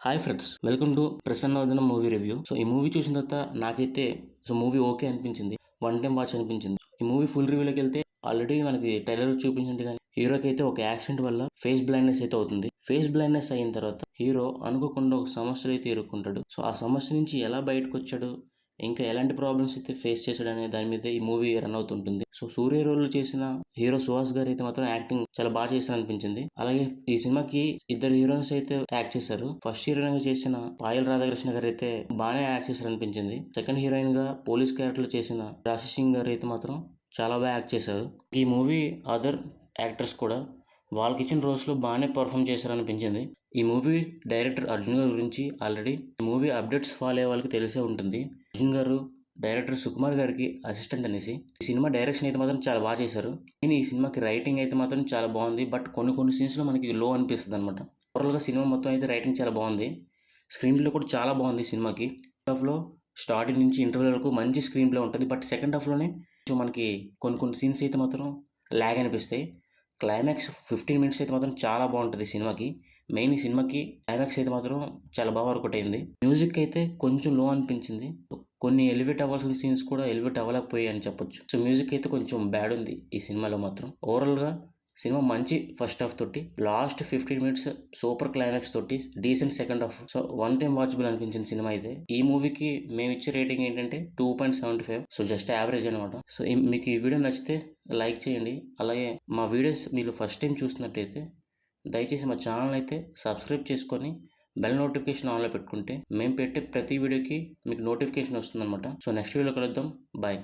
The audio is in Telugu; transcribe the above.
హాయ్ ఫ్రెండ్స్, వెల్కమ్ టు ప్రసన్నవదనం మూవీ రివ్యూ. సో ఈ మూవీ చూసిన తర్వాత నాకైతే మూవీ ఓకే అనిపించింది. వన్ టైం వాచ్ అనిపించింది. ఈ మూవీ ఫుల్ రివ్యూలోకి వెళ్తే ఆల్రెడీ మనకి ట్రైలర్ చూపించింది కానీ హీరోకి అయితే ఒక యాక్సిడెంట్ వల్ల ఫేస్ బ్లైండ్నెస్ అయితే అవుతుంది. ఫేస్ బ్లైండ్నెస్ అయిన తర్వాత హీరో అనుకోకుండా ఒక సమస్యలు అయితే ఎదుర్కొంటాడు. సో ఆ సమస్య నుంచి ఎలా బయటకు వచ్చాడు, ఇంకా ఎలాంటి ప్రాబ్లమ్స్ అయితే ఫేస్ చేశాడు అనే దాని మీద ఈ మూవీ రన్ అవుతుంటుంది. సో సూర్య రోల్ చేసిన హీరో సుహాస్ గారు అయితే మాత్రం యాక్టింగ్ చాలా బాగా చేశారు అనిపించింది. అలాగే ఈ సినిమాకి ఇద్దరు హీరోయిన్స్ అయితే యాక్ట్ చేశారు. ఫస్ట్ హీరోయిన్ గా చేసిన పాయల్ రాధాకృష్ణ గారు అయితే బాగానే యాక్ట్ చేశారు అనిపించింది. సెకండ్ హీరోయిన్ గా పోలీస్ క్యారెక్టర్ చేసిన రాశి సింగ్ గారు అయితే మాత్రం చాలా బాగా యాక్ట్ చేశారు. ఈ మూవీ అదర్ యాక్టర్స్ కూడా వాళ్ళకి ఇచ్చిన రోల్స్ లో బాగానే పర్ఫామ్ చేశారనిపించింది. ఈ మూవీ డైరెక్టర్ అర్జున్ గారి గురించి ఆల్రెడీ మూవీ అప్డేట్స్ ఫాలో అయ్యే వాళ్ళకి తెలిసే ఉంటుంది. అర్జున్ గారు డైరెక్టర్ సుకుమార్ గారికి అసిస్టెంట్ అనేసి. ఈ సినిమా డైరెక్షన్ అయితే మాత్రం చాలా బాగా చేశారు. ఈ సినిమాకి రైటింగ్ అయితే మాత్రం చాలా బాగుంది. బట్ కొన్ని సీన్స్ లో మనకి లో అనిపిస్తుంది అనమాట. ఓవరాల్ గా సినిమా మొత్తం అయితే రైటింగ్ చాలా బాగుంది. స్క్రీన్ ప్లే కూడా చాలా బాగుంది సినిమాకి. ఫస్ట్ హాఫ్ లో స్టార్టింగ్ నుంచి ఇంటర్వెల్ వరకు మంచి స్క్రీన్ ప్లే ఉంటుంది. బట్ సెకండ్ హాఫ్ లోనే మనకి కొన్ని సీన్స్ అయితే మాత్రం లాగ్ అనిపిస్తాయి. క్లైమాక్స్ 15 మినిట్స్ అయితే మాత్రం చాలా బాగుంటుంది సినిమాకి. మెయిన్ ఈ సినిమాకి క్లైమాక్స్ అయితే మాత్రం చాలా బాగా వర్కౌట్ అయింది. మ్యూజిక్ అయితే కొంచెం లో అనిపించింది. కొన్ని ఎలివేట్ అవ్వాల్సిన సీన్స్ కూడా ఎలివేట్ అవ్వలేకపోయాయి అని చెప్పొచ్చు. సో మ్యూజిక్ అయితే కొంచెం బ్యాడ్ ఉంది ఈ సినిమాలో మాత్రం. ఓవరాల్ గా సినిమా మంచి ఫస్ట్ హాఫ్ తోటి, లాస్ట్ 15 మినిట్స్ సూపర్ క్లైమాక్స్ తోటి decent second half. So one time watchable అనిపించింది సినిమా అయితే. ఈ మూవీకి మేము ఇచ్చే రేటింగ్ ఏంటంటే 2.75. సో జస్ట్ యావరేజ్ అనమాట. సో మీకు ఈ వీడియో నచ్చితే లైక్ చేయండి. అలాగే మా వీడియోస్ మీరు ఫస్ట్ టైం చూస్తున్నట్టయితే దయచేసి మా ఛానల్ అయితే సబ్స్క్రైబ్ చేసుకొని బెల్ నోటిఫికేషన్ ఆన్లో పెట్టుకుంటే మేము పెట్టే ప్రతి వీడియోకి మీకు నోటిఫికేషన్ వస్తుందన్నమాట. సో నెక్స్ట్ వీడియోలో కలుద్దాం. బాయ్.